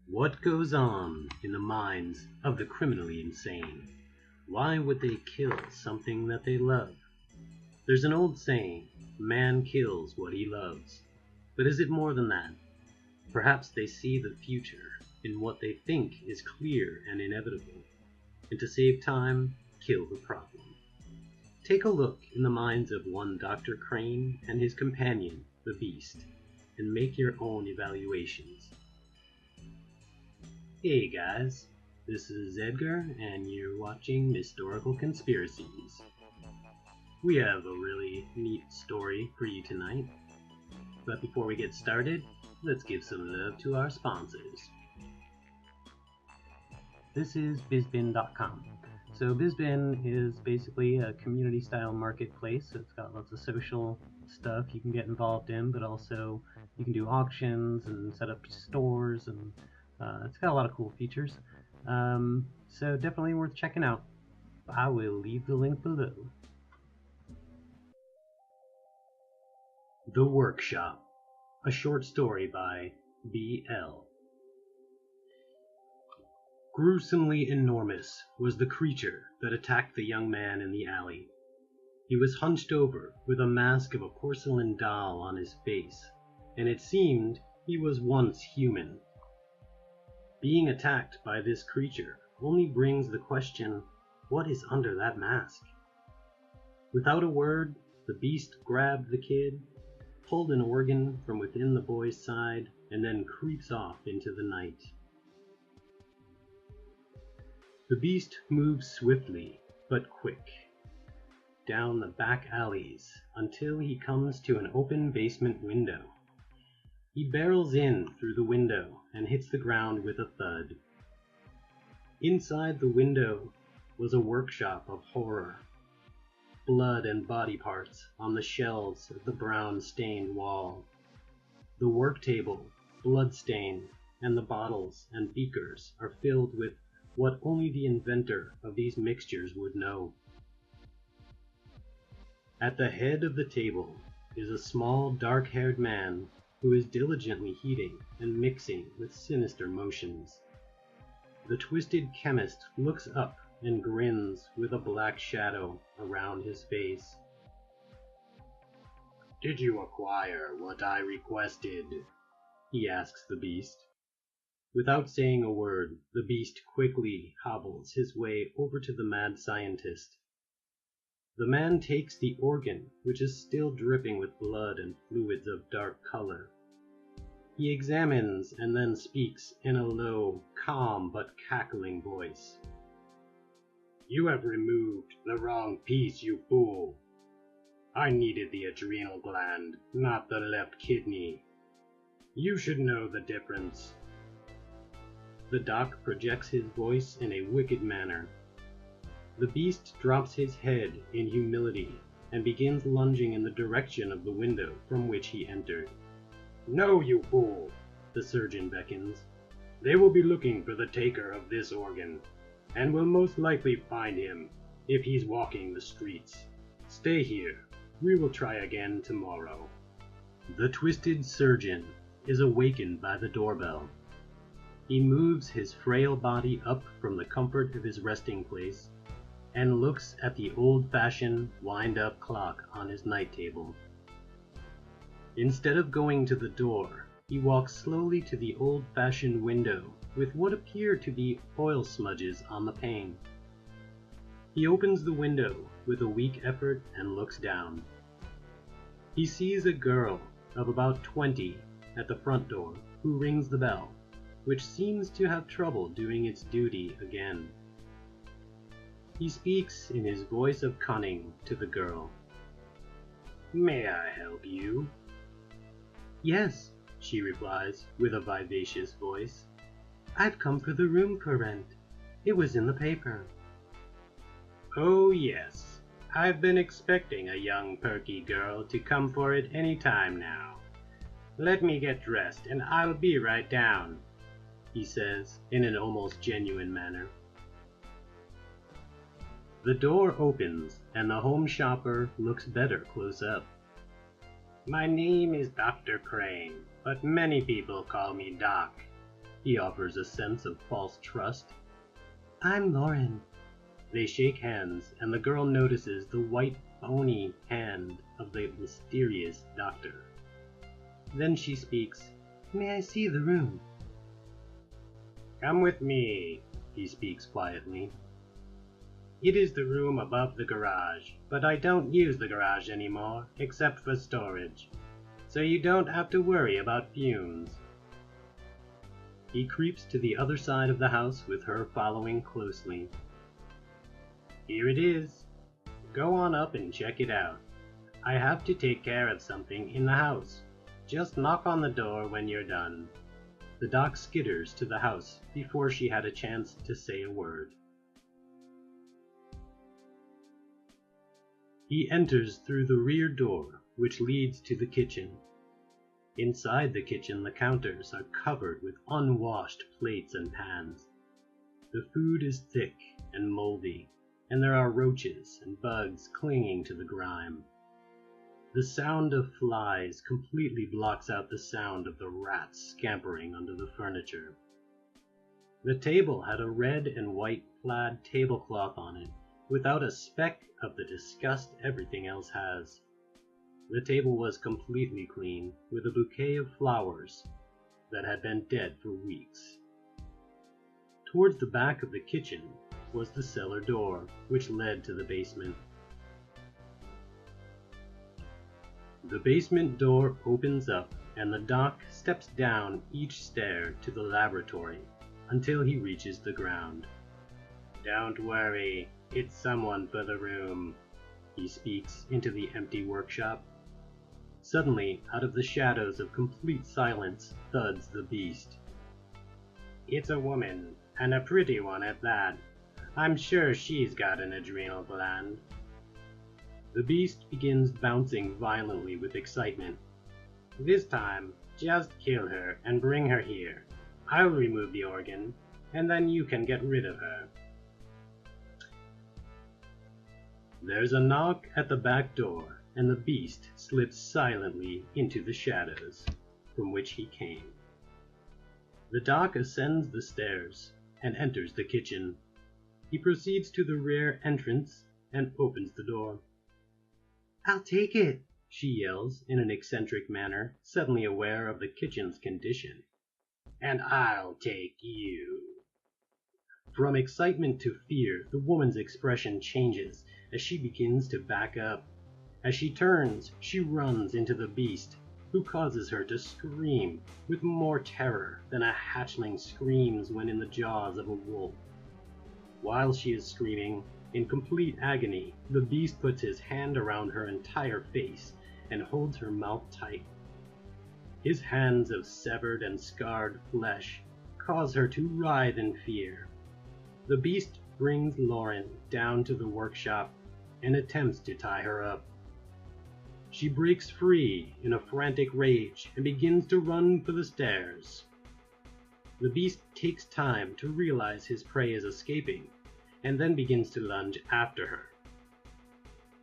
What goes on in the minds of the criminally insane? Why would they kill something that they love? There's an old saying, man kills what he loves. But is it more than that? Perhaps they see the future in what they think is clear and inevitable, and to save time, kill the problem. Take a look in the minds of one Dr. Crane and his companion, the Beast, and make your own evaluations. Hey guys, this is Edgar, and you're watching Historical Conspiracies. We have a really neat story for you tonight, but before we get started, let's give some love to our sponsors. This is bizbin.com. So bizbin is basically a community-style marketplace. It's got lots of social stuff you can get involved in, but also you can do auctions and set up stores, and it's got a lot of cool features. So definitely worth checking out. I will leave the link below. The Workshop, a short story by B.L. Gruesomely enormous was the creature that attacked the young man in the alley. He was hunched over with a mask of a porcelain doll on his face, and it seemed he was once human. Being attacked by this creature only brings the question, what is under that mask? Without a word, the beast grabbed the kid, pulled an organ from within the boy's side, and then creeps off into the night. The beast moves swiftly, but quick, down the back alleys until he comes to an open basement window. He barrels in through the window and hits the ground with a thud. Inside the window was a workshop of horror. Blood and body parts on the shelves of the brown-stained wall. The work table, blood-stained, and the bottles and beakers are filled with what only the inventor of these mixtures would know. At the head of the table is a small, dark-haired man who is diligently heating and mixing with sinister motions. The twisted chemist looks up and grins with a black shadow around his face. "Did you acquire what I requested?" he asks the beast. Without saying a word, the beast quickly hobbles his way over to the mad scientist. The man takes the organ, which is still dripping with blood and fluids of dark color. He examines and then speaks in a low, calm but cackling voice. "You have removed the wrong piece, you fool. I needed the adrenal gland, not the left kidney. You should know the difference." The doc projects his voice in a wicked manner. The beast drops his head in humility and begins lunging in the direction of the window from which he entered. "No, you fool," the surgeon beckons. "They will be looking for the taker of this organ, and will most likely find him if he's walking the streets. Stay here. We will try again tomorrow." The twisted surgeon is awakened by the doorbell. He moves his frail body up from the comfort of his resting place and looks at the old-fashioned wind-up clock on his night table. Instead of going to the door, he walks slowly to the old-fashioned window with what appear to be oil smudges on the pane. He opens the window with a weak effort and looks down. He sees a girl of about 20 at the front door who rings the bell, which seems to have trouble doing its duty again. He speaks in his voice of cunning to the girl. "May I help you?" "Yes," she replies with a vivacious voice. "I've come for the room for rent. It was in the paper." "Oh yes, I've been expecting a young perky girl to come for it any time now. Let me get dressed and I'll be right down," he says in an almost genuine manner. The door opens and the home shopper looks better close up. My name is Dr. Crane, but many people call me Doc. He offers a sense of false trust. I'm Lauren. They shake hands, and the girl notices the white, bony hand of the mysterious doctor. Then she speaks. May I see the room? Come with me, he speaks quietly. It is the room above the garage, but I don't use the garage anymore, except for storage, so you don't have to worry about fumes. He creeps to the other side of the house with her following closely. Here it is. Go on up and check it out. I have to take care of something in the house. Just knock on the door when you're done. The doc skitters to the house before she had a chance to say a word. He enters through the rear door, which leads to the kitchen. Inside the kitchen, the counters are covered with unwashed plates and pans. The food is thick and moldy, and there are roaches and bugs clinging to the grime. The sound of flies completely blocks out the sound of the rats scampering under the furniture. The table had a red and white plaid tablecloth on it, without a speck of the disgust everything else has. The table was completely clean, with a bouquet of flowers that had been dead for weeks. Towards the back of the kitchen was the cellar door, which led to the basement. The basement door opens up, and the doc steps down each stair to the laboratory until he reaches the ground. Don't worry, it's someone for the room, he speaks into the empty workshop. Suddenly, out of the shadows of complete silence, thuds the beast. It's a woman, and a pretty one at that. I'm sure she's got an adrenal gland. The beast begins bouncing violently with excitement. This time, just kill her and bring her here. I'll remove the organ, and then you can get rid of her. There's a knock at the back door, and the beast slips silently into the shadows from which he came. The doc ascends the stairs and enters the kitchen. He proceeds to the rear entrance and opens the door. I'll take it, she yells in an eccentric manner, suddenly aware of the kitchen's condition. And I'll take you. From excitement to fear, the woman's expression changes as she begins to back up. As she turns, she runs into the beast, who causes her to scream with more terror than a hatchling screams when in the jaws of a wolf. While she is screaming, in complete agony, the beast puts his hand around her entire face and holds her mouth tight. His hands of severed and scarred flesh cause her to writhe in fear. The beast brings Lauren down to the workshop and attempts to tie her up. She breaks free in a frantic rage and begins to run for the stairs. The beast takes time to realize his prey is escaping, and then begins to lunge after her.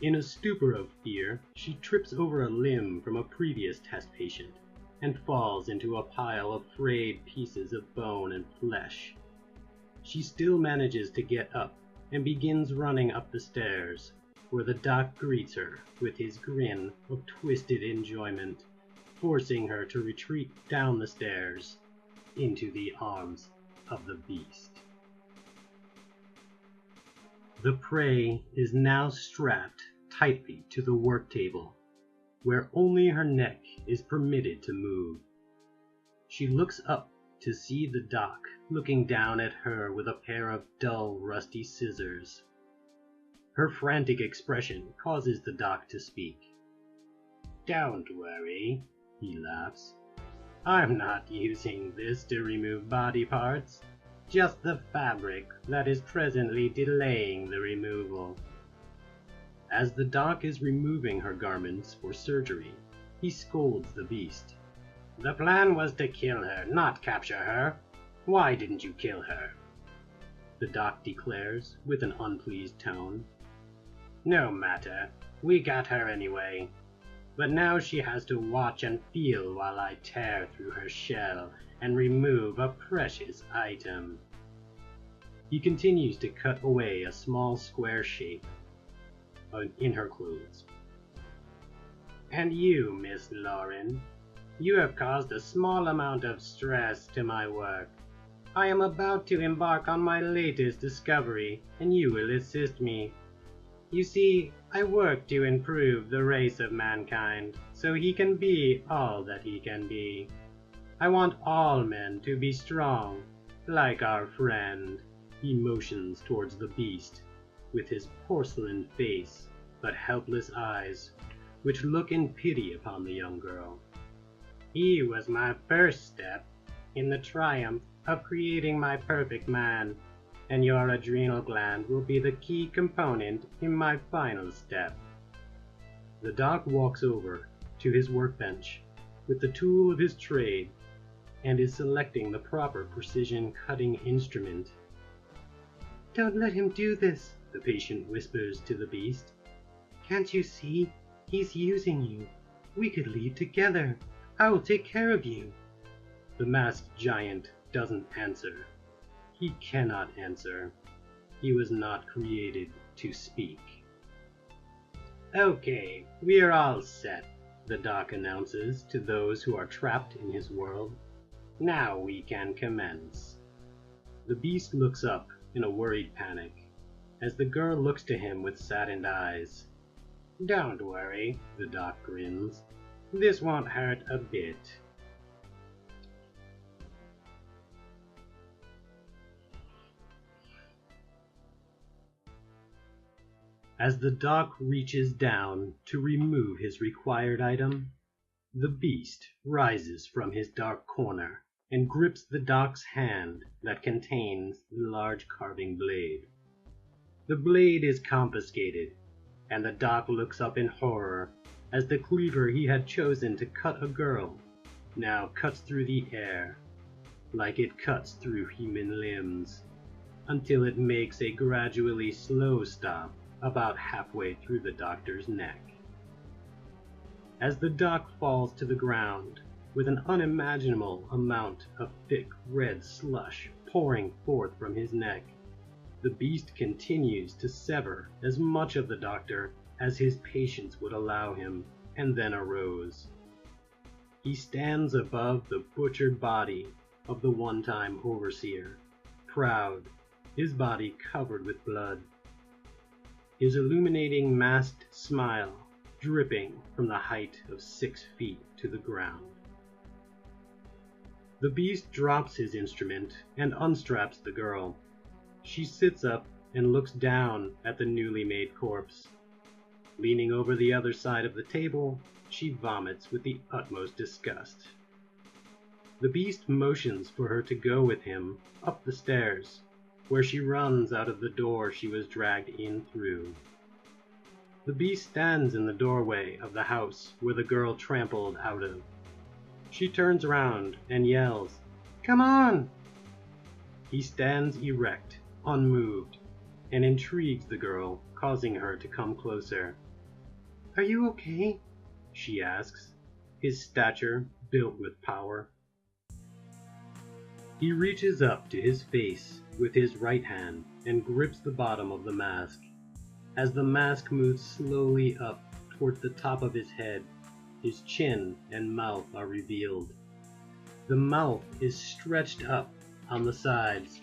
In a stupor of fear, she trips over a limb from a previous test patient, and falls into a pile of frayed pieces of bone and flesh. She still manages to get up, and begins running up the stairs, where the doc greets her with his grin of twisted enjoyment, forcing her to retreat down the stairs into the arms of the beast. The prey is now strapped tightly to the work table, where only her neck is permitted to move. She looks up to see the doc looking down at her with a pair of dull, rusty scissors. Her frantic expression causes the doc to speak. Don't worry, he laughs. I'm not using this to remove body parts, just the fabric that is presently delaying the removal. As the doc is removing her garments for surgery, he scolds the beast. The plan was to kill her, not capture her. Why didn't you kill her? The doc declares with an unpleased tone. No matter, we got her anyway. but now she has to watch and feel while I tear through her shell and remove a precious item. He continues to cut away a small square shape in her clothes. And you, Miss Lauren, you have caused a small amount of stress to my work. I am about to embark on my latest discovery, and you will assist me. You see, I work to improve the race of mankind, so he can be all that he can be. I want all men to be strong, like our friend. He motions towards the beast, with his porcelain face, but helpless eyes, which look in pity upon the young girl. He was my first step in the triumph of creating my perfect man, and your adrenal gland will be the key component in my final step. The doc walks over to his workbench with the tool of his trade and is selecting the proper precision cutting instrument. Don't let him do this, the patient whispers to the beast. Can't you see? He's using you. We could leave together. I will take care of you. The masked giant doesn't answer. He cannot answer. He was not created to speak. Okay, we are all set, the doc announces to those who are trapped in his world. Now we can commence. The beast looks up in a worried panic, as the girl looks to him with saddened eyes. Don't worry, the doc grins. This won't hurt a bit. As the doc reaches down to remove his required item, the beast rises from his dark corner and grips the doc's hand that contains the large carving blade. The blade is confiscated, and the doc looks up in horror as the cleaver he had chosen to cut a girl now cuts through the air, like it cuts through human limbs, until it makes a gradually slow stop about halfway through the doctor's neck. As the doc falls to the ground, with an unimaginable amount of thick red slush pouring forth from his neck, the beast continues to sever as much of the doctor as his patience would allow him, and then arose. He stands above the butchered body of the one-time overseer, proud, his body covered with blood, his illuminating masked smile dripping from the height of 6 feet to the ground. The beast drops his instrument and unstraps the girl. She sits up and looks down at the newly made corpse. Leaning over the other side of the table, she vomits with the utmost disgust. The beast motions for her to go with him up the stairs, where she runs out of the door she was dragged in through. The beast stands in the doorway of the house where the girl trampled out of. She turns around and yells, "Come on!" He stands erect, unmoved, and intrigues the girl, causing her to come closer. "Are you okay?" she asks, his stature built with power. He reaches up to his face with his right hand and grips the bottom of the mask. As the mask moves slowly up towards the top of his head, his chin and mouth are revealed. The mouth is stretched up on the sides,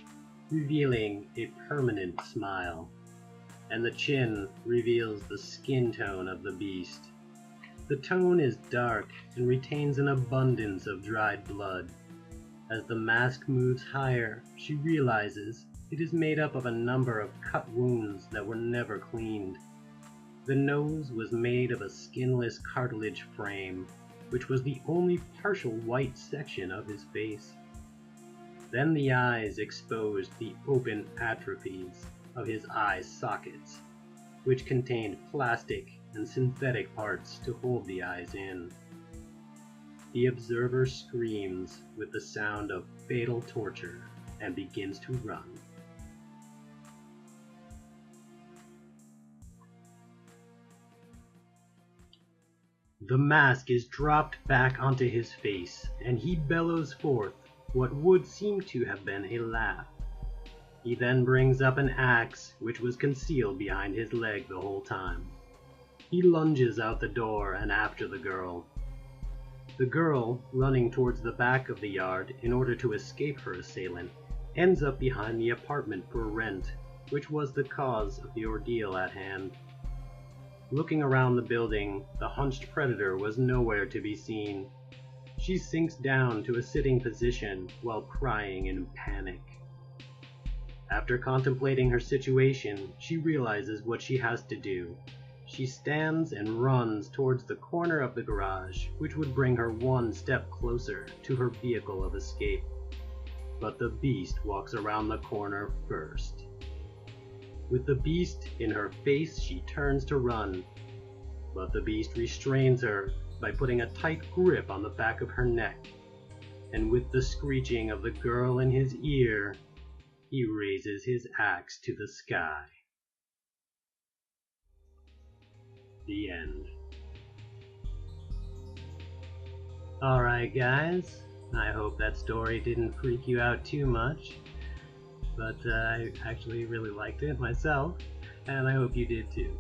revealing a permanent smile, and the chin reveals the skin tone of the beast. The tone is dark and retains an abundance of dried blood. As the mask moves higher, she realizes it is made up of a number of cut wounds that were never cleaned. The nose was made of a skinless cartilage frame, which was the only partial white section of his face. Then the eyes exposed the open atrophies of his eye sockets, which contained plastic and synthetic parts to hold the eyes in. The observer screams with the sound of fatal torture and begins to run. The mask is dropped back onto his face, and he bellows forth what would seem to have been a laugh. He then brings up an axe, which was concealed behind his leg the whole time. He lunges out the door and after the girl. The girl, running towards the back of the yard in order to escape her assailant, ends up behind the apartment for rent, which was the cause of the ordeal at hand. Looking around the building, the hunched predator was nowhere to be seen. She sinks down to a sitting position while crying in panic. After contemplating her situation, she realizes what she has to do. She stands and runs towards the corner of the garage, which would bring her one step closer to her vehicle of escape. But the beast walks around the corner first. With the beast in her face, she turns to run, but the beast restrains her by putting a tight grip on the back of her neck, and with the screeching of the girl in his ear, he raises his axe to the sky. The end. Alright guys, I hope that story didn't freak you out too much, but I actually really liked it myself, and I hope you did too.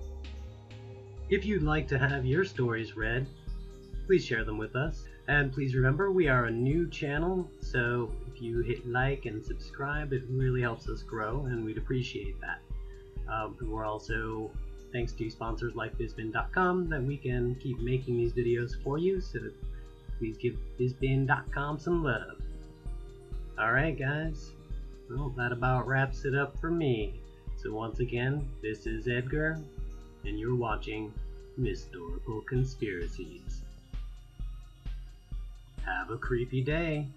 If you'd like to have your stories read, please share them with us. And please remember, we are a new channel, so if you hit like and subscribe, it really helps us grow, and we'd appreciate that. We're also, thanks to sponsors like bizbin.com, that we can keep making these videos for you, so please give bizbin.com some love. Alright guys, well, that about wraps it up for me. So once again, this is Edgar, and you're watching Mystical Conspiracies. Have a creepy day.